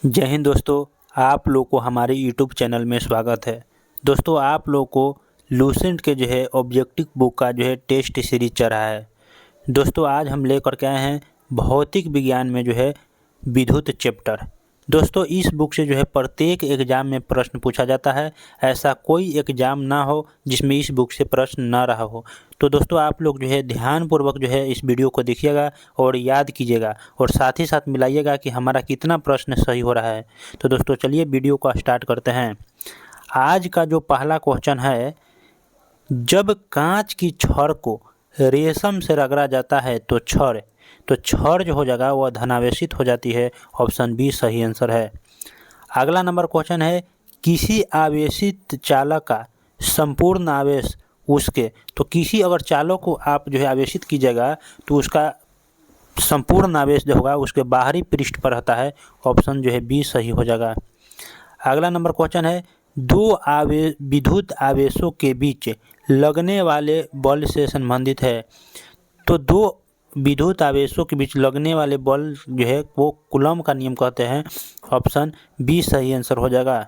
जय हिंद दोस्तों, आप लोग को हमारे यूट्यूब चैनल में स्वागत है। दोस्तों, आप लोग को लूसेंट के जो है ऑब्जेक्टिव बुक का जो है टेस्ट सीरीज चल रहा है। दोस्तों, आज हम लेकर के आए हैं भौतिक विज्ञान में जो है विद्युत चैप्टर। दोस्तों, इस बुक से जो है प्रत्येक एग्ज़ाम में प्रश्न पूछा जाता है। ऐसा कोई एग्ज़ाम ना हो जिसमें इस बुक से प्रश्न ना रहा हो। तो दोस्तों, आप लोग जो है ध्यानपूर्वक जो है इस वीडियो को देखिएगा और याद कीजिएगा और साथ ही साथ मिलाइएगा कि हमारा कितना प्रश्न सही हो रहा है। तो दोस्तों, चलिए वीडियो को स्टार्ट करते हैं। आज का जो पहला क्वेश्चन है, जब कांच की छड़ को रेशम से रगड़ा जाता है तो छड़ जो हो जाएगा वह धनावेशित हो जाती है। ऑप्शन बी सही आंसर है। अगला नंबर क्वेश्चन है, किसी आवेशित चालक का संपूर्ण आवेश उसके, तो किसी अगर चालक को आप जो है आवेशित कीजिएगा तो उसका संपूर्ण आवेश जो होगा उसके बाहरी पृष्ठ पर रहता है। ऑप्शन जो है बी सही हो जाएगा। अगला नंबर क्वेश्चन है, दो विद्युत आवेशों के बीच लगने वाले बल से संबंधित है। तो दो विद्युत आवेशों के बीच लगने वाले बल जो है वो कूलम का नियम कहते हैं। ऑप्शन बी सही आंसर हो जाएगा।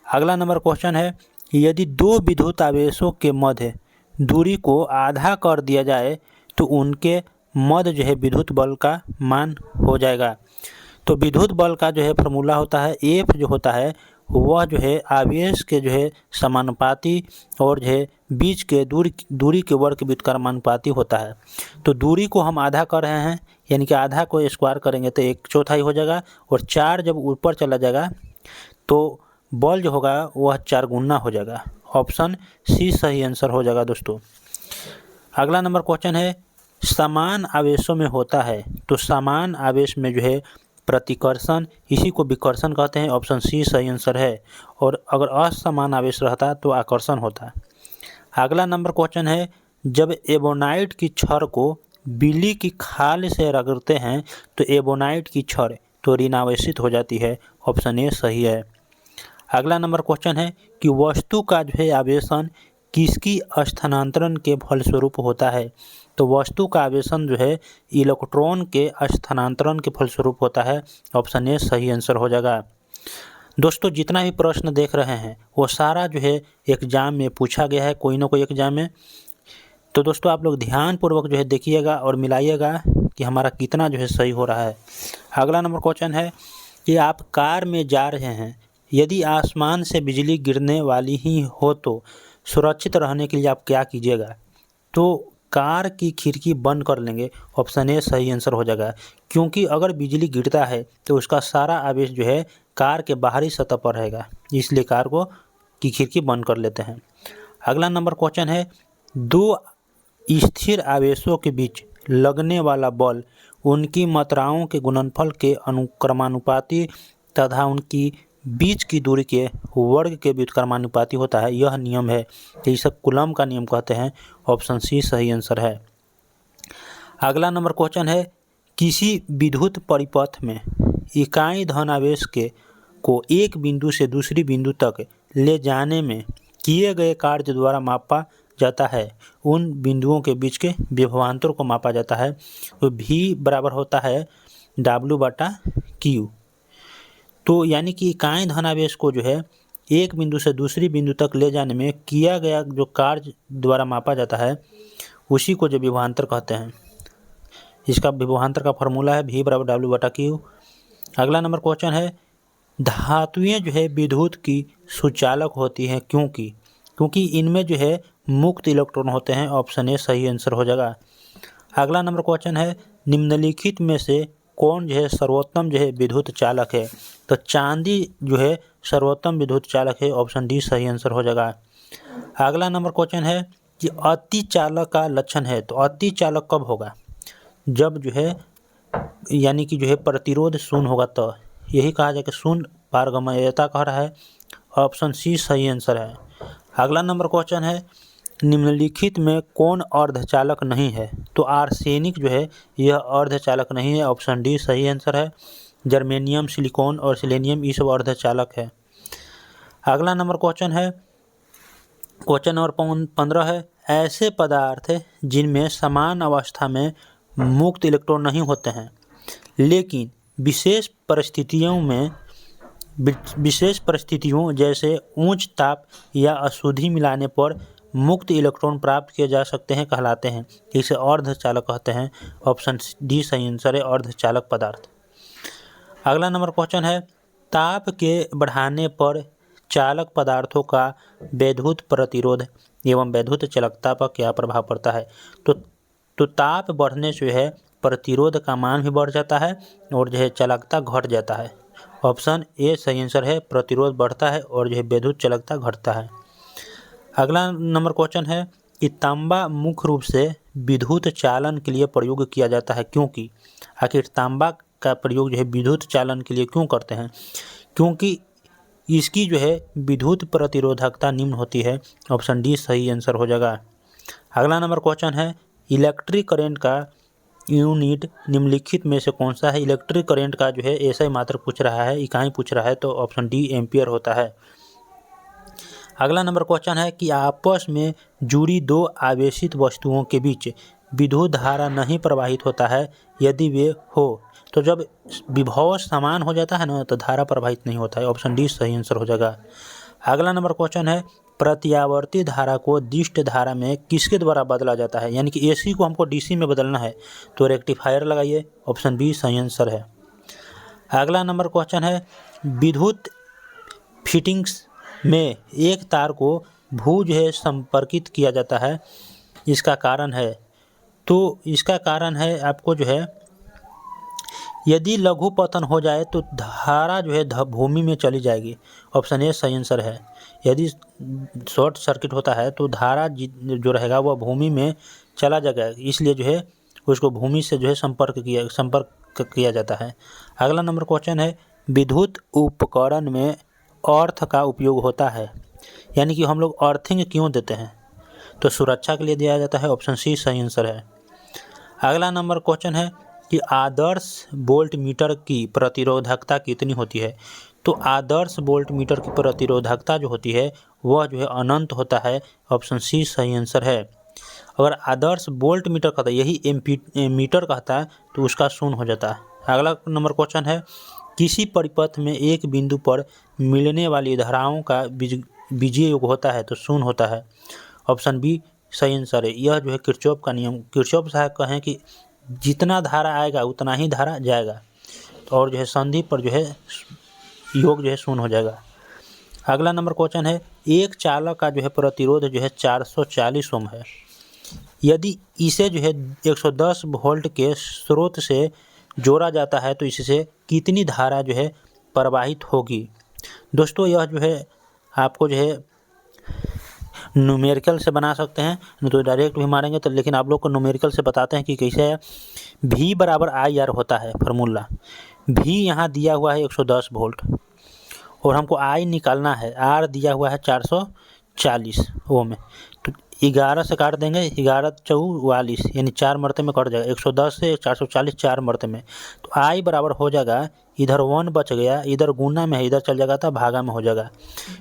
अगला नंबर क्वेश्चन है, यदि दो विद्युत आवेशों के मध्य दूरी को आधा कर दिया जाए तो उनके मध्य जो है विद्युत बल का मान हो जाएगा। तो विद्युत बल का जो है फॉर्मूला होता है, एफ जो होता है वह जो है आवेश के जो है समानुपाती और जो है बीच के दूरी के वर्ग के बीच का समानुपाती होता है। तो दूरी को हम आधा कर रहे हैं, यानी कि आधा को स्क्वायर करेंगे तो 1/4 हो जाएगा और 4 जब ऊपर चला जाएगा तो बल जो होगा वह 4 गुना हो जाएगा। ऑप्शन सी सही आंसर हो जाएगा दोस्तों। अगला नंबर क्वेश्चन है, समान आवेशों में होता है तो समान आवेश में जो है प्रतिकर्षण, इसी को विकर्षण कहते हैं। ऑप्शन सी सही आंसर है। और अगर असमान आवेश रहता तो आकर्षण होता। अगला नंबर क्वेश्चन है, जब एबोनाइट की छड़ को बिजली की खाल से रगड़ते हैं तो एबोनाइट की छड़ तो ऋणावेशित हो जाती है। ऑप्शन ए सही है। अगला नंबर क्वेश्चन है कि वस्तु का जो है आवेशन किसकी स्थानांतरण के फलस्वरूप होता है। तो वस्तु का आवेशन जो है इलेक्ट्रॉन के स्थानांतरण के फलस्वरूप होता है। ऑप्शन ए सही आंसर हो जाएगा। दोस्तों, जितना भी प्रश्न देख रहे हैं वो सारा जो है एग्जाम में पूछा गया है, कोई ना कोई एग्जाम में। तो दोस्तों, आप लोग ध्यानपूर्वक जो है देखिएगा और मिलाइएगा कि हमारा कितना जो है सही हो रहा है। अगला नंबर क्वेश्चन है कि आप कार में जा रहे हैं, यदि आसमान से बिजली गिरने वाली ही हो तो सुरक्षित रहने के लिए आप क्या कीजिएगा। तो कार की खिड़की बंद कर लेंगे। ऑप्शन ए सही आंसर हो जाएगा, क्योंकि अगर बिजली गिरता है तो उसका सारा आवेश जो है कार के बाहरी सतह पर रहेगा, इसलिए कार की खिड़की बंद कर लेते हैं। अगला नंबर क्वेश्चन है, दो स्थिर आवेशों के बीच लगने वाला बल उनकी मात्राओं के गुणनफल के अनुक्रमानुपाती तथा उनकी बीच की दूरी के वर्ग के व्युत्क्रमानुपाती होता है। यह नियम है, इसे कूलम का नियम कहते हैं। ऑप्शन सी सही आंसर है। अगला नंबर क्वेश्चन है, किसी विद्युत परिपथ में इकाई धनावेश को एक बिंदु से दूसरी बिंदु तक ले जाने में किए गए कार्य द्वारा मापा जाता है। उन बिंदुओं के बीच के विभवांतर को मापा जाता है। तो भी बराबर होता है W/Q। तो यानी कि इकाई धनावेश को जो है एक बिंदु से दूसरी बिंदु तक ले जाने में किया गया जो कार्य द्वारा मापा जाता है उसी को जो विभवांतर कहते हैं। इसका विभवांतर का फॉर्मूला है V/W/Q। अगला नंबर क्वेश्चन है, धातुएं जो है विद्युत की सुचालक होती हैं क्योंकि इनमें जो है मुक्त इलेक्ट्रॉन होते हैं। ऑप्शन ए सही आंसर हो जाएगा। अगला नंबर क्वेश्चन है, निम्नलिखित में से कौन जो है सर्वोत्तम जो है विद्युत चालक है। तो चांदी जो है सर्वोत्तम विद्युत चालक है। ऑप्शन डी सही आंसर हो जाएगा। अगला नंबर क्वेश्चन है कि अति चालक का लक्षण है। तो अति चालक कब होगा, जब जो है यानी कि जो है प्रतिरोध शून्य होगा, तो यही कहा जाए कि शून्य पारगम्यता कह रहा है। ऑप्शन सी सही आंसर है। अगला नंबर क्वेश्चन है, निम्नलिखित में कौन अर्धचालक नहीं है। तो आर्सेनिक जो है यह अर्धचालक नहीं है। ऑप्शन डी सही आंसर है। जर्मेनियम, सिलिकॉन और सिलेनियम ये सब अर्धचालक है। अगला नंबर क्वेश्चन है, क्वेश्चन नंबर 15 है, ऐसे पदार्थ जिनमें समान अवस्था में मुक्त इलेक्ट्रॉन नहीं होते हैं लेकिन विशेष परिस्थितियों में विशेष परिस्थितियों जैसे उच्च ताप या अशुद्धि मिलाने पर मुक्त इलेक्ट्रॉन प्राप्त किए जा सकते हैं कहलाते हैं। इसे अर्धचालक कहते हैं। ऑप्शन डी सही आंसर है, अर्धचालक पदार्थ। अगला नंबर क्वेश्चन है, ताप के बढ़ाने पर चालक पदार्थों का वैद्युत प्रतिरोध एवं वैद्युत चालकता पर क्या प्रभाव पड़ता है? तो ताप बढ़ने से है प्रतिरोध का मान भी बढ़ जाता है और जो है चालकता घट जाता है। ऑप्शन ए सही आंसर है, प्रतिरोध बढ़ता है और जो है विद्युत चालकता घटता है। अगला नंबर क्वेश्चन है कि तांबा मुख्य रूप से विद्युत चालन के लिए प्रयोग किया जाता है क्योंकि? आखिर तांबा का प्रयोग जो है विद्युत चालन के लिए क्यों करते हैं? क्योंकि इसकी जो है विद्युत प्रतिरोधकता निम्न होती है। ऑप्शन डी सही आंसर हो जाएगा। अगला नंबर क्वेश्चन है, इलेक्ट्रिक करंट का यूनिट निम्नलिखित में से कौन सा है? इलेक्ट्रिक करंट का जो है ऐसा ही मात्रक पूछ रहा है, इकाई पूछ रहा है, तो ऑप्शन डी एम्पियर होता है। अगला नंबर क्वेश्चन है कि आपस में जुड़ी दो आवेशित वस्तुओं के बीच विद्युत धारा नहीं प्रवाहित होता है यदि वे हो, तो जब विभव समान हो जाता है ना तो धारा प्रवाहित नहीं होता है। ऑप्शन डी सही आंसर हो जाएगा। अगला नंबर क्वेश्चन है, प्रत्यावर्ती धारा को दिष्ट धारा में किसके द्वारा बदला जाता है? यानी कि एसी को हमको डीसी में बदलना है तो रेक्टिफायर लगाइए। ऑप्शन बी सही आंसर है। अगला नंबर क्वेश्चन है, विद्युत फिटिंग्स में एक तार को भुज है संपर्कित किया जाता है, इसका कारण है? तो इसका कारण है आपको जो है, यदि लघु पतन हो जाए तो धारा जो है भूमि में चली जाएगी। ऑप्शन ए सही आंसर है। यदि शॉर्ट सर्किट होता है तो धारा जो रहेगा वह भूमि में चला जाएगा, इसलिए जो है उसको भूमि से जो है संपर्क किया जाता है। अगला नंबर क्वेश्चन है, विद्युत उपकरण में अर्थ का उपयोग होता है, यानी कि हम लोग अर्थिंग क्यों देते हैं? तो सुरक्षा के लिए दिया जाता है। ऑप्शन सी सही आंसर है। अगला नंबर क्वेश्चन है कि आदर्श वोल्ट मीटर की प्रतिरोधकता कितनी होती है? तो आदर्श वोल्ट मीटर की प्रतिरोधकता जो होती है वह जो है अनंत होता है। ऑप्शन सी सही आंसर है। अगर आदर्श वोल्ट मीटर कहता है, यही मीटर कहता है, तो उसका शून्य हो जाता है। अगला नंबर क्वेश्चन है, किसी परिपथ में एक बिंदु पर मिलने वाली धाराओं का बीजीय योग होता है तो शून्य होता है। ऑप्शन बी सही आंसर है। यह जो है किरचॉफ का नियम, किरचॉफ साहब कहें कि जितना धारा आएगा उतना ही धारा जाएगा, और जो है संधि पर जो है योग जो है शून्य हो जाएगा। अगला नंबर क्वेश्चन है, एक चालक का जो है प्रतिरोध जो है 440 ओम है, यदि इसे जो है 110 वोल्ट के स्रोत से जोड़ा जाता है तो इससे कितनी धारा जो है प्रवाहित होगी? दोस्तों यह जो है आपको जो है न्यूमेरिकल से बना सकते हैं, नहीं तो डायरेक्ट भी मारेंगे तो, लेकिन आप लोग को न्यूमेरिकल से बताते हैं कि कैसे है। V बराबर आई आर होता है फार्मूला। V यहाँ दिया हुआ है 110 वोल्ट और हमको I निकालना है, R दिया हुआ है 440 ओम में, तो 11 से काट देंगे, 11 44 यानी 4 मरते में कट जाएगा। 110 से 440 4 मरते में, तो I बराबर हो जाएगा, इधर 1 बच गया, इधर गुना में है, इधर चल जाएगा तो भागा में हो जाएगा।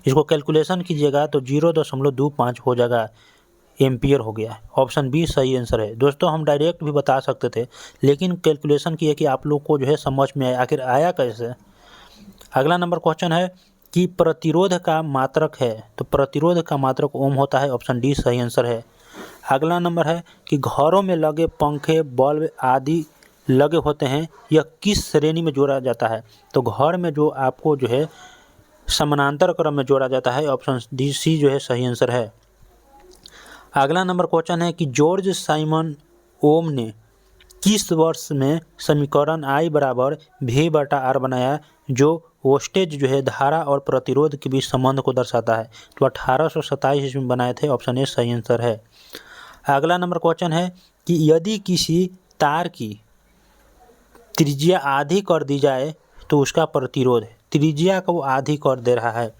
इसको कैलकुलेशन कीजिएगा तो 0.25 हो जाएगा, एम्पियर हो गया। ऑप्शन बी सही आंसर है। दोस्तों हम डायरेक्ट भी बता सकते थे, लेकिन कैलकुलेशन किए कि आप लोग को जो है समझ में आया, आखिर आया कैसे। अगला नंबर क्वेश्चन है कि प्रतिरोध का मात्रक है, तो प्रतिरोध का मात्रक ओम होता है। ऑप्शन डी सही आंसर है। अगला नंबर है कि घरों में लगे पंखे, बल्ब आदि लगे होते हैं, यह किस श्रेणी में जोड़ा जाता है? तो घर में जो आपको जो है समानांतर क्रम में जोड़ा जाता है। ऑप्शन डी सी जो है सही आंसर है। अगला नंबर क्वेश्चन है कि जॉर्ज साइमन ओम ने किस वर्ष में समीकरण I बराबर V/R बनाया, जो वोल्टेज जो है धारा और प्रतिरोध के बीच संबंध को दर्शाता है? तो 1827 ईस्वी में बनाए थे। ऑप्शन ए सही आंसर है। अगला नंबर क्वेश्चन है कि यदि किसी तार की त्रिज्या आधी कर दी जाए तो उसका प्रतिरोध, त्रिज्या को आधी कर दे रहा है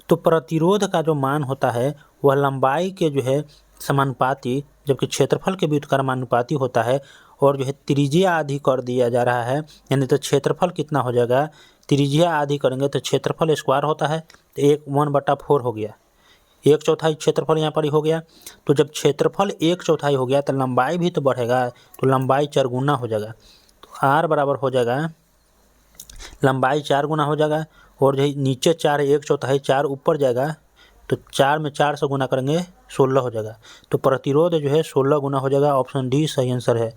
तो प्रतिरोध का जो मान होता है वह लंबाई के जो है समानुपाती, जबकि क्षेत्रफल के व्युत्क्रमानुपाती होता है, और जो है त्रिज्या आधी कर दिया जा रहा है, यानी तो क्षेत्रफल कितना हो जाएगा, त्रिज्या आधी करेंगे तो क्षेत्रफल स्क्वायर होता है, तो 1/4 हो गया, 1/4 क्षेत्रफल यहाँ पर ही हो गया। तो जब क्षेत्रफल 1/4 हो गया तो लंबाई भी तो बढ़ेगा, तो लंबाई 4 गुना हो जाएगा, तो R बराबर हो जाएगा लंबाई 4 गुना हो जाएगा, और जो नीचे 4 1/4 4 ऊपर जाएगा तो 4 में 4 से गुना करेंगे 16 हो जाएगा। तो प्रतिरोध जो है 16 गुना हो जाएगा। ऑप्शन डी सही आंसर है।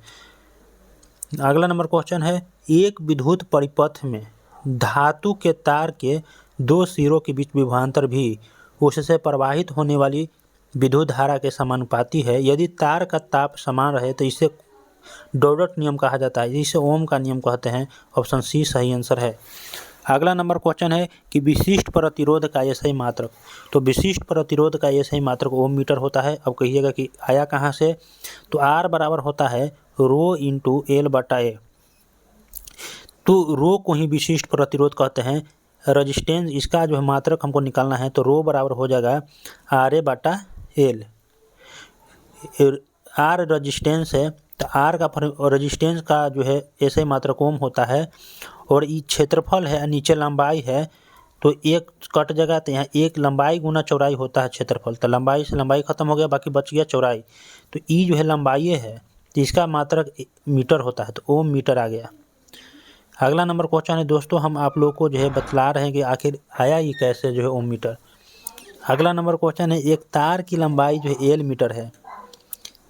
अगला नंबर क्वेश्चन है, एक विद्युत परिपथ में धातु के तार के 2 सिरों के बीच विभवांतर भी उससे प्रवाहित होने वाली विद्युत धारा के समानुपाती है। यदि तार का ताप समान रहे तो इसे डॉट नियम कहा जाता है, इसे ओम का नियम कहते हैं। ऑप्शन सी सही आंसर है। अगला नंबर क्वेश्चन है कि विशिष्ट प्रतिरोध का एसआई मात्रक। तो विशिष्ट प्रतिरोध का एसआई मात्रक ओम मीटर होता है। अब कहिएगा कि आया कहाँ से, तो आर बराबर होता है रो इंटू एल बटा ए। तो रो को ही विशिष्ट प्रतिरोध कहते हैं। रजिस्टेंस इसका जो है मात्रक हमको निकालना है, तो रो बराबर हो जाएगा आर ए बटा एल। आर रजिस्टेंस है, तो आर का रजिस्टेंस का जो है एसआई मात्रक ओम होता है, और ये क्षेत्रफल है, नीचे लंबाई है, तो एक कट जाएगा, तो यहाँ एक लंबाई गुना चौड़ाई होता है क्षेत्रफल। तो लंबाई से लंबाई खत्म हो गया, बाकी बच गया चौड़ाई। तो ई जो है लंबाई है, तो इसका मात्रक मीटर होता है, तो ओम मीटर आ गया। अगला नंबर क्वेश्चन है दोस्तों, हम आप लोग को जो है बतला रहे हैं कि आखिर आया ये कैसे जो है ओम मीटर। अगला नंबर क्वेश्चन है, एक तार की लंबाई जो है एल मीटर है,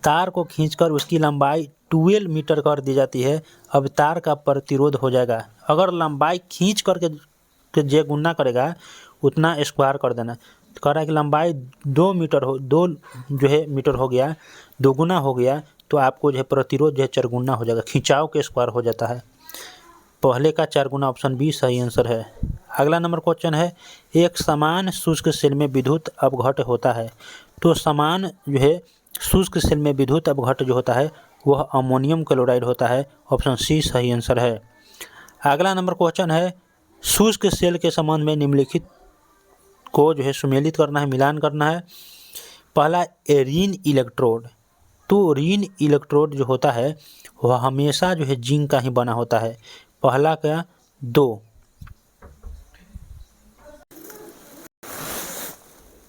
तार को खींचकर उसकी लंबाई 12 मीटर कर दी जाती है। अब तार का प्रतिरोध हो जाएगा, अगर लंबाई खींच करके जे गुना करेगा उतना स्क्वायर कर देना। तो कह रहा है कि लंबाई 2 मीटर हो, 2 जो है मीटर हो गया, 2 गुना हो गया, तो आपको जो है प्रतिरोध जो है 4 गुना हो जाएगा, खिंचाव के स्क्वायर हो जाता है। पहले का 4 गुना, ऑप्शन बी सही आंसर है। अगला नंबर क्वेश्चन है, एक समान शुष्क सेल में विद्युत अपघट होता है। तो समान जो है शुष्क सेल में विद्युत अपघट जो होता है वह अमोनियम क्लोराइड होता है। ऑप्शन सी सही आंसर है। अगला नंबर क्वेश्चन है, शुष्क सेल के संबंध में निम्नलिखित को जो है सुमेलित करना है, मिलान करना है। पहला ऋण इलेक्ट्रोड। तो ऋण इलेक्ट्रोड जो होता है वह हमेशा जो है जिंक का ही बना होता है। पहला का 2।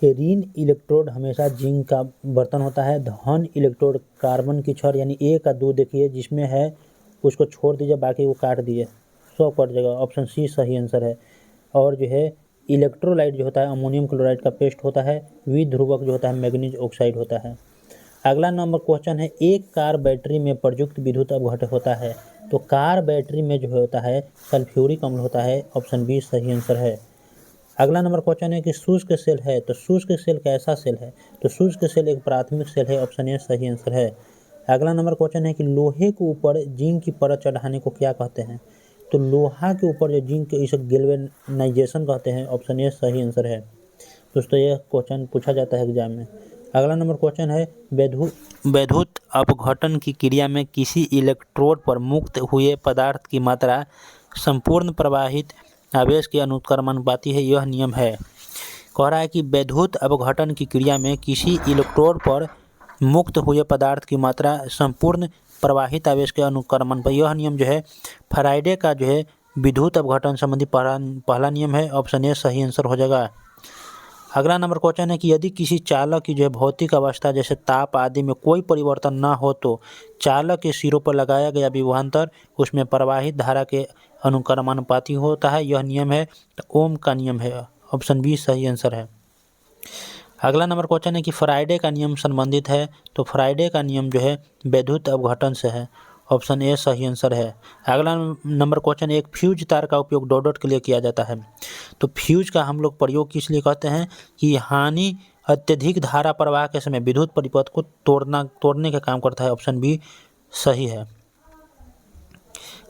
ऋण इलेक्ट्रोड हमेशा जिंक का बर्तन होता है। धन इलेक्ट्रोड कार्बन की छड़ यानी ए का 2 देखिए, जिसमें है उसको छोड़ दीजिए, बाकी वो काट दिए, 100 कट जाएगा। ऑप्शन सी सही आंसर है। और जो है इलेक्ट्रोलाइट जो होता है अमोनियम क्लोराइड का पेस्ट होता है। विध्रुवक जो होता है मैग्नीज ऑक्साइड होता है। अगला नंबर क्वेश्चन है, एक कार बैटरी में प्रयुक्त विद्युत अपघट होता है। तो कार बैटरी में जो होता है सल्फ्यूरिक अम्ल होता है। ऑप्शन बी सही आंसर है। अगला नंबर क्वेश्चन है कि शुष्क सेल है, तो शुष्क सेल कैसा सेल है। तो शुष्क सेल एक प्राथमिक सेल है। ऑप्शन ए सही आंसर है। अगला नंबर क्वेश्चन है कि लोहे के ऊपर जिंक की परत चढ़ाने को क्या कहते हैं। तो लोहा के ऊपर जो जिंक, इसे गैल्वेनाइजेशन कहते हैं। ऑप्शन ए सही आंसर है। दोस्तों यह क्वेश्चन पूछा जाता है एग्जाम में। अगला नंबर क्वेश्चन है, विद्युत अपघटन की क्रिया में किसी इलेक्ट्रोड पर मुक्त हुए पदार्थ की मात्रा संपूर्ण प्रवाहित आवेश के अनुक्रमानुपाती है। यह नियम है। कह रहा है कि विद्युत अपघटन की क्रिया में किसी इलेक्ट्रोड पर मुक्त हुए पदार्थ की मात्रा संपूर्ण प्रवाहित आवेश के अनुक्रमानुपाती। यह नियम जो है फैराडे का जो है विद्युत अपघटन संबंधी पहला नियम है। ऑप्शन ए सही आंसर हो जाएगा। अगला नंबर क्वेश्चन है कि यदि किसी चालक की जो है भौतिक अवस्था जैसे ताप आदि में कोई परिवर्तन न हो तो चालक के सिरों पर लगाया गया विभवांतर उसमें प्रवाहित धारा के अनुक्रमानुपाती होता है। यह नियम है ओम का नियम है। ऑप्शन बी सही आंसर है। अगला नंबर क्वेश्चन है कि फैराडे का नियम संबंधित है। तो फैराडे का नियम जो है विद्युत अपघटन से है। ऑप्शन ए सही आंसर है। अगला नंबर क्वेश्चन, एक फ्यूज तार का उपयोग डॉट के लिए किया जाता है। तो फ्यूज का हम लोग प्रयोग किस लिए कहते हैं कि हानि अत्यधिक धारा प्रवाह के समय विद्युत परिपथ को तोड़ने का काम करता है। ऑप्शन बी सही है।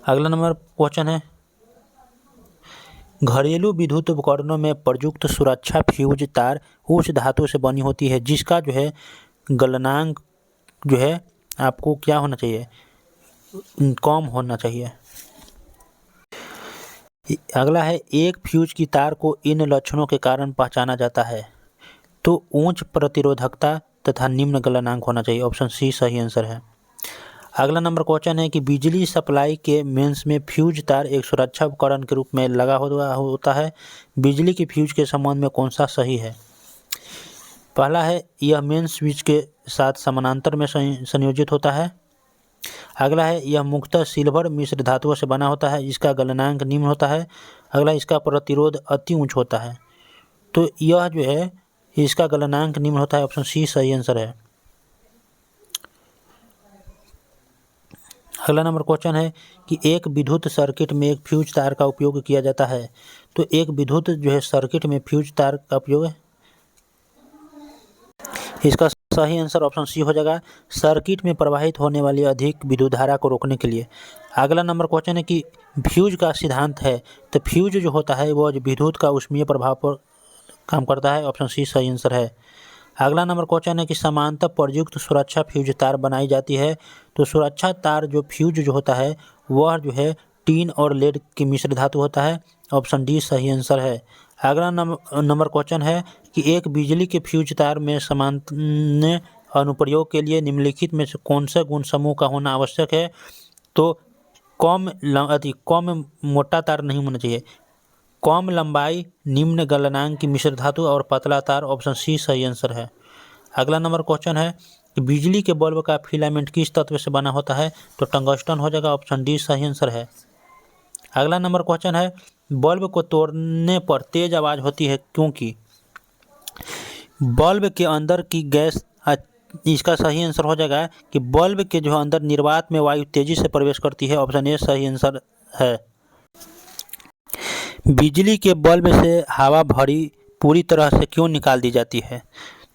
अगला नंबर क्वेश्चन है, घरेलू विद्युत उपकरणों में प्रयुक्त सुरक्षा फ्यूज तार उस धातु से बनी होती है जिसका जो है गलनांक जो है आपको क्या होना चाहिए, कम होना चाहिए। अगला है, एक फ्यूज की तार को इन लक्षणों के कारण पहचाना जाता है। तो उच्च प्रतिरोधकता तथा निम्न गलनांक होना चाहिए। ऑप्शन सी सही आंसर है। अगला नंबर क्वेश्चन है कि बिजली सप्लाई के मेंस में फ्यूज तार एक सुरक्षा उपकरण के रूप में लगा होता है। बिजली की फ्यूज के संबंध में कौन सा सही है। पहला है, यह मेन स्विच के साथ समानांतर में संयोजित होता है। अगला है यह मुख्यतः सिल्वर मिश्र धातुओं से बना होता है, इसका गलनांक निम्न होता है। अगला इसका प्रतिरोध अति उच्च होता है। तो यह जो है इसका गलनांक निम्न होता है, ऑप्शन सी सही आंसर है। अगला नंबर क्वेश्चन है कि एक विद्युत सर्किट में एक फ्यूज तार का उपयोग किया जाता है। तो एक विद्युत जो है सर्किट में फ्यूज तार का उपयोग है, इसका सही आंसर ऑप्शन सी हो जाएगा, सर्किट में प्रवाहित होने वाली अधिक विद्युत धारा को रोकने के लिए। अगला नंबर क्वेश्चन है कि फ्यूज का सिद्धांत है। तो फ्यूज जो होता है वह विद्युत का ऊष्मीय प्रभाव पर काम करता है, ऑप्शन सी सही आंसर है। अगला नंबर क्वेश्चन है कि समांतर प्रयुक्त सुरक्षा फ्यूज तार बनाई जाती है। तो सुरक्षा तार जो फ्यूज जो होता है वह जो है टीन और लेड की मिश्र धातु होता है, ऑप्शन डी सही आंसर है। अगला नंबर क्वेश्चन है कि एक बिजली के फ्यूज तार में सामान्य अनुप्रयोग के लिए निम्नलिखित में से कौन से गुण समूह का होना आवश्यक है। तो कम मोटा तार नहीं होना चाहिए, कम लंबाई, निम्न गलनांक की मिश्र धातु और पतला तार, ऑप्शन सी सही आंसर है। अगला नंबर क्वेश्चन है कि बिजली के बल्ब का फिलामेंट किस तत्व से बना होता है। तो टंगस्टन हो जाएगा, ऑप्शन डी सही आंसर है। अगला नंबर क्वेश्चन है बल्ब को तोड़ने पर तेज आवाज़ होती है क्योंकि बल्ब के अंदर की गैस, इसका सही आंसर हो जाएगा कि बल्ब के जो अंदर निर्वात में वायु तेजी से प्रवेश करती है, ऑप्शन ए सही आंसर है। बिजली के बल्ब से हवा भरी पूरी तरह से क्यों निकाल दी जाती है।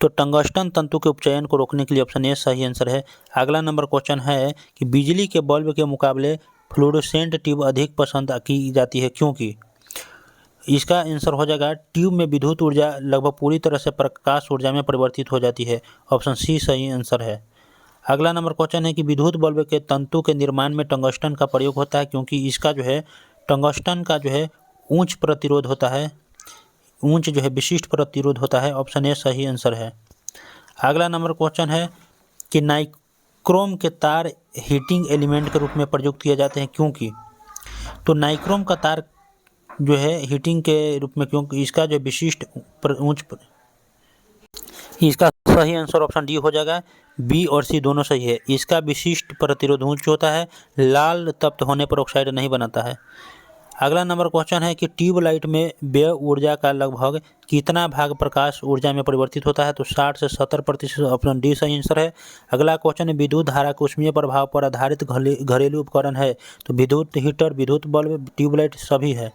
तो टंगस्टन तंतु के उपचयन को रोकने के लिए, ऑप्शन ए सही आंसर है। अगला नंबर क्वेश्चन है कि बिजली के बल्ब के मुकाबले फ्लोरोसेंट ट्यूब अधिक पसंद की जाती है क्योंकि, इसका आंसर हो जाएगा ट्यूब में विद्युत ऊर्जा लगभग पूरी तरह से प्रकाश ऊर्जा में परिवर्तित हो जाती है, ऑप्शन सी सही आंसर है। अगला नंबर क्वेश्चन है कि विद्युत बल्ब के तंतु के निर्माण में टंगस्टन का प्रयोग होता है क्योंकि इसका जो है टंगस्टन का जो है उच्च प्रतिरोध होता है, उच्च जो है विशिष्ट प्रतिरोध होता है, ऑप्शन ए सही आंसर है। अगला नंबर क्वेश्चन है कि नाइक्रोम के तार हीटिंग एलिमेंट के रूप में प्रयुक्त किए जाते हैं क्योंकि, तो नाइक्रोम का तार जो है हीटिंग के रूप में क्योंकि इसका जो विशिष्ट इसका सही आंसर ऑप्शन डी हो जाएगा, बी और सी दोनों सही है। इसका विशिष्ट प्रतिरोध उच्च होता है, लाल तप्त होने पर ऑक्साइड नहीं बनाता है। अगला नंबर क्वेश्चन है कि ट्यूबलाइट में व्यय ऊर्जा का लगभग कितना भाग प्रकाश ऊर्जा में परिवर्तित होता है। तो 60 से 70%, ऑप्शन डी सही आंसर है। अगला क्वेश्चन है विद्युत धारा के ऊष्मीय प्रभाव पर आधारित घरेलू उपकरण है। तो विद्युत हीटर, विद्युत बल्ब, ट्यूबलाइट सभी है।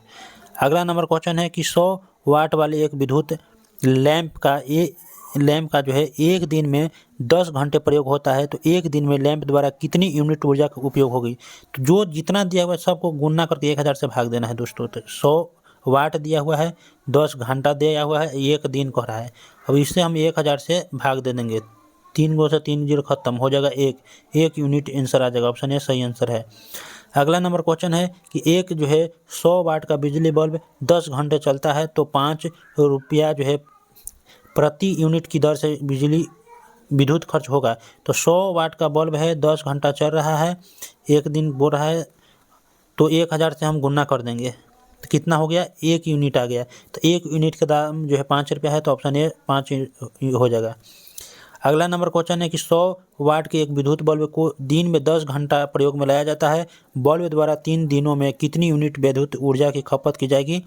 अगला नंबर क्वेश्चन है कि 100 वाट वाले एक विद्युत लैंप का जो है एक दिन में 10 घंटे प्रयोग होता है। तो एक दिन में लैंप द्वारा कितनी यूनिट ऊर्जा का उपयोग होगी। तो जो जितना दिया हुआ है सबको गुणना करके 1000 से भाग देना है दोस्तों। तो 100 वाट दिया हुआ है, 10 घंटा दिया हुआ है, एक दिन कह रहा है। अब इससे हम 1000 से भाग दे देंगे, 3 गो से 3 जीरो खत्म हो जाएगा, एक यूनिट आंसर आ जाएगा, ऑप्शन ए सही आंसर है। अगला नंबर क्वेश्चन है कि एक जो है 100 वाट का बिजली बल्ब 10 घंटे चलता है तो 5 रुपया जो है प्रति यूनिट की दर से विद्युत खर्च होगा। तो 100 वाट का बल्ब है, 10 घंटा चल रहा है, एक दिन बोल रहा है, तो 1000 से हम गुना कर देंगे तो कितना हो गया, 1 यूनिट आ गया। तो 1 यूनिट का दाम जो है 5 रुपया है, तो ऑप्शन ए 5 हो जाएगा। अगला नंबर क्वेश्चन है कि 100 वाट के एक विद्युत बल्ब को दिन में 10 घंटा प्रयोग में लाया जाता है। बल्ब द्वारा 3 दिनों में कितनी यूनिट विद्युत ऊर्जा की खपत की जाएगी।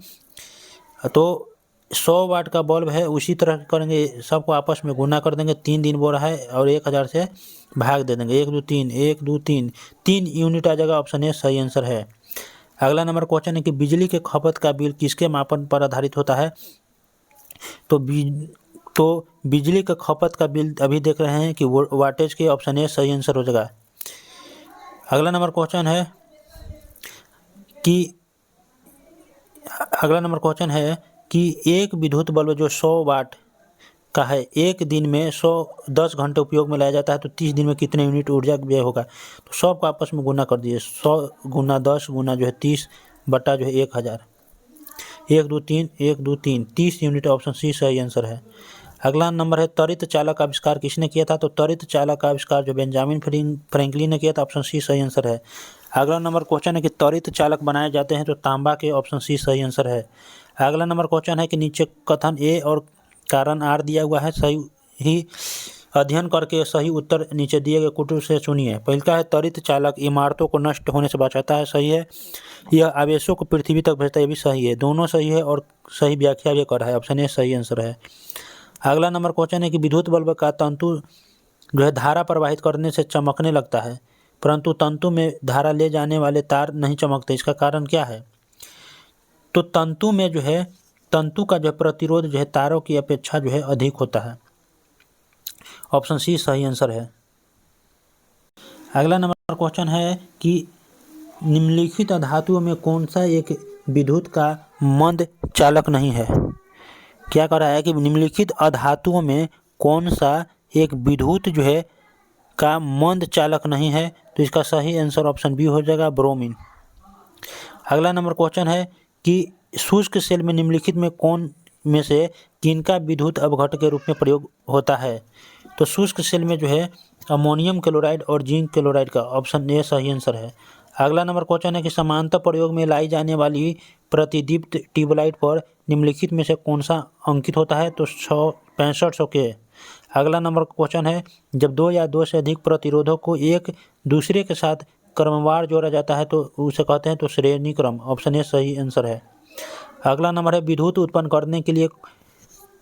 तो 100 वाट का बल्ब है, उसी तरह करेंगे, सबको आपस में गुना कर देंगे, 3 दिन बोल रहा है और 1000 से भाग दे देंगे, 1 2 3 3 यूनिट आ जाएगा, ऑप्शन ए सही आंसर है। अगला नंबर क्वेश्चन है कि बिजली के खपत का बिल किसके मापन पर आधारित होता है। तो बिजली के खपत का बिल अभी देख रहे हैं कि वाटेज के, ऑप्शन ए सही आंसर हो जाएगा। अगला नंबर क्वेश्चन है कि एक विद्युत बल्ब जो 100 वाट का है, एक दिन में 10 घंटे उपयोग में लाया जाता है, तो 30 दिन में कितने यूनिट ऊर्जा व्यय होगा। तो सबको आपस में गुना कर दीजिए, 100 गुना 10 गुना जो है 30 बटा जो है 1000, 1 2 3 30 यूनिट, ऑप्शन सी सही आंसर है। अगला नंबर है त्वरित चालक का आविष्कार किसने किया था। तो त्वरित चालक का आविष्कार जो बेंजामिन फ्रैंकलिन ने किया था, ऑप्शन सी सही आंसर है। अगला नंबर क्वेश्चन है कि त्वरित चालक बनाए जाते हैं तो तांबा के, ऑप्शन सी सही आंसर है। अगला नंबर क्वेश्चन है कि नीचे कथन ए और कारण आर दिया हुआ है, सही ही अध्ययन करके सही उत्तर नीचे दिए गए कुटुंब से चुनिए। पहला है त्वरित चालक इमारतों को नष्ट होने से बचाता है, सही है। यह आवेशों को पृथ्वी तक भेजता है, ये भी सही है। दोनों सही है और सही व्याख्या भी कर है, ऑप्शन ए सही आंसर है। अगला नंबर क्वेश्चन है कि विद्युत बल्ब का तंतु जो है धारा प्रवाहित करने से चमकने लगता है, परंतु तंतु में धारा ले जाने वाले तार नहीं चमकते, इसका कारण क्या है? तो तंतु में जो है तंतु का जो प्रतिरोध जो है तारों की अपेक्षा जो है अधिक होता है, ऑप्शन सी सही आंसर है। अगला नंबर क्वेश्चन है कि निम्नलिखित धातुओं में कौन सा एक विद्युत का मंद चालक नहीं है? क्या कह रहा है कि निम्नलिखित अधातुओं में कौन सा एक विद्युत जो है का मंद चालक नहीं है? तो इसका सही आंसर ऑप्शन बी हो जाएगा, ब्रोमीन। अगला नंबर क्वेश्चन है कि शुष्क सेल में निम्नलिखित में कौन में से किनका विद्युत अपघट्ट के रूप में प्रयोग होता है? तो शुष्क सेल में जो है अमोनियम क्लोराइड और जिंक क्लोराइड का, ऑप्शन ए सही आंसर है। अगला नंबर क्वेश्चन है कि समांतर प्रयोग में लाई जाने वाली प्रतिदीप्त ट्यूबलाइट पर निम्नलिखित में से कौन सा अंकित होता है? तो 6500 के। अगला नंबर क्वेश्चन है जब दो या दो से अधिक प्रतिरोधों को एक दूसरे के साथ क्रमवार जोड़ा जाता है तो उसे कहते हैं तो श्रेणी क्रम, ऑप्शन ए सही आंसर है। अगला नंबर है विद्युत उत्पन्न करने के लिए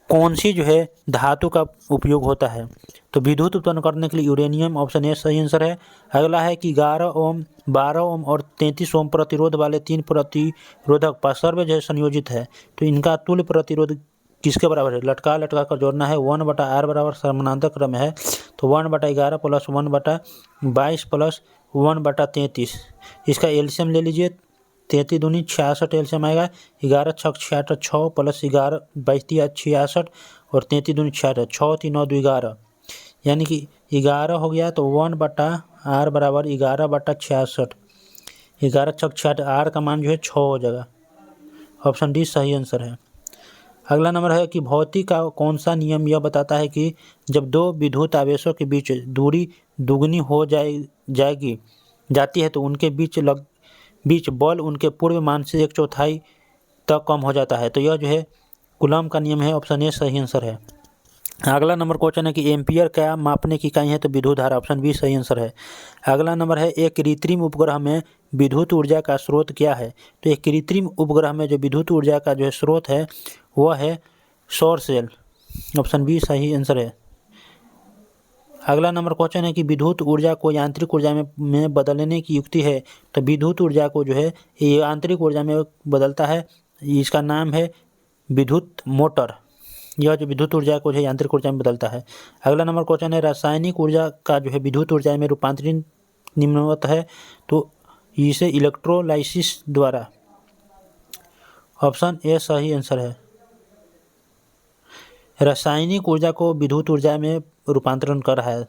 कौन सी जो है धातु का उपयोग होता है? तो विद्युत उत्पन्न करने के लिए यूरेनियम, ऑप्शन ए सही आंसर है। अगला है कि 11 ओम, 12 ओम और 33 ओम प्रतिरोध वाले 3 प्रतिरोधक पार्श्व जो है संयोजित है, तो इनका तुल्य प्रतिरोध किसके बराबर है? लटका कर जोड़ना है, 1/r बराबर समानांतर क्रम है, तो 1/11 प्लस 1/22 प्लस 1/33। इसका एलसीएम ले लीजिए, 33 दूनी 66 एलसीएम आएगा, 11 छक 66, 6 प्लस 11 22 66 और 33 दूनी 66, 6 3 9 2 11, यानी कि 11 हो गया, तो 1/r बराबर 11/66, 11 छक 66, r का मान जो है 6 हो जाएगा, ऑप्शन डी सही आंसर है। अगला नंबर है कि भौतिक का कौन सा नियम यह बताता है कि जब दो विद्युत आवेशों के बीच दूरी दुगनी हो जाती है तो उनके बीच बल उनके पूर्व मान से 1/4 तक कम हो जाता है? तो यह जो है कूलम का नियम है, ऑप्शन ए सही आंसर है। अगला नंबर क्वेश्चन है कि एम्पियर क्या मापने की इकाई है? तो विद्युत धारा, ऑप्शन बी सही आंसर है। अगला नंबर है एक कृत्रिम उपग्रह में विद्युत ऊर्जा का स्रोत क्या है? तो एक कृत्रिम उपग्रह में जो विद्युत ऊर्जा का जो है स्रोत है वह है सौर सेल, ऑप्शन बी सही आंसर है। अगला नंबर क्वेश्चन है कि विद्युत ऊर्जा को यांत्रिक ऊर्जा में बदलने की युक्ति है? तो विद्युत ऊर्जा को जो है यांत्रिक ऊर्जा में बदलता है, इसका नाम है विद्युत मोटर। यह जो विद्युत ऊर्जा को जो है यांत्रिक ऊर्जा में बदलता है। अगला नंबर क्वेश्चन है रासायनिक ऊर्जा का जो है विद्युत ऊर्जा में रूपांतरण निम्नवत है, तो इसे इलेक्ट्रोलाइसिस द्वारा, ऑप्शन ए सही आंसर है। रासायनिक ऊर्जा को विद्युत ऊर्जा में रूपांतरण कर रहा है।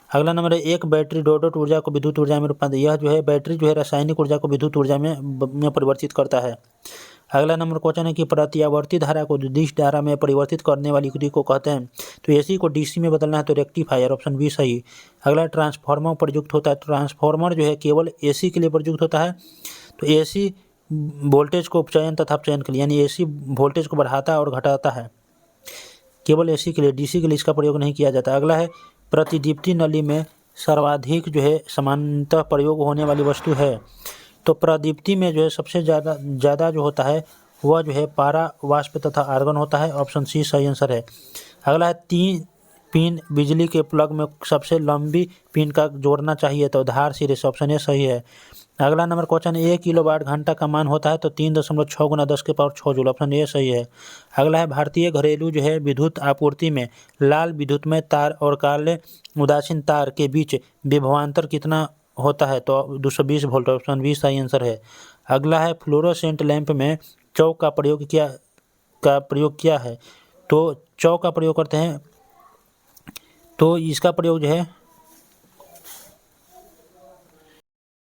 अगला नंबर है एक बैटरी डॉट ऊर्जा को विद्युत ऊर्जा में रूपांतरण, यह जो है बैटरी जो है रासायनिक ऊर्जा को विद्युत ऊर्जा में परिवर्तित करता है। अगला नंबर क्वेश्चन है कि प्रत्यावर्ती धारा को निर्दिष्ट धारा में परिवर्तित करने वाली युक्ति को कहते हैं? तो एसी को डीसी में बदलना है तो रेक्टिफायर, ऑप्शन बी सही। अगला ट्रांसफार्मर प्रयुक्त होता है, ट्रांसफार्मर जो है केवल एसी के लिए प्रयुक्त होता है, तो एसी वोल्टेज को उपचयन तथा अपचयन के लिए, यानी एसी वोल्टेज को बढ़ाता और घटाता है, केवल एसी के लिए, डीसी के लिए इसका प्रयोग नहीं किया जाता। अगला है प्रतिदीप्ति नली में सर्वाधिक जो है सामान्यतः प्रयोग होने वाली वस्तु है? तो प्रदीप्ति में जो है सबसे ज़्यादा जो होता है वह जो है पारा वाष्प तथा आर्गन होता है, ऑप्शन सी सही आंसर है। अगला है 3 पिन बिजली के प्लग में सबसे लंबी पिन का जोड़ना चाहिए, तो धार सिरे से, ऑप्शन ए सही है। अगला नंबर क्वेश्चन 1 किलोवाट घंटा का मान होता है, तो 3.6 गुना 10 के पावर 6 जूल, ऑप्शन ए सही है। अगला है भारतीय घरेलू जो है विद्युत आपूर्ति में लाल विद्युतमय तार और काले उदासीन तार के बीच विभवांतर कितना होता है? तो 220 वोल्ट, ऑप्शन बी सही आंसर है। अगला है फ्लोरोसेंट लैंप में चौक का प्रयोग क्या है? तो चौक का प्रयोग करते हैं, तो इसका प्रयोग जो है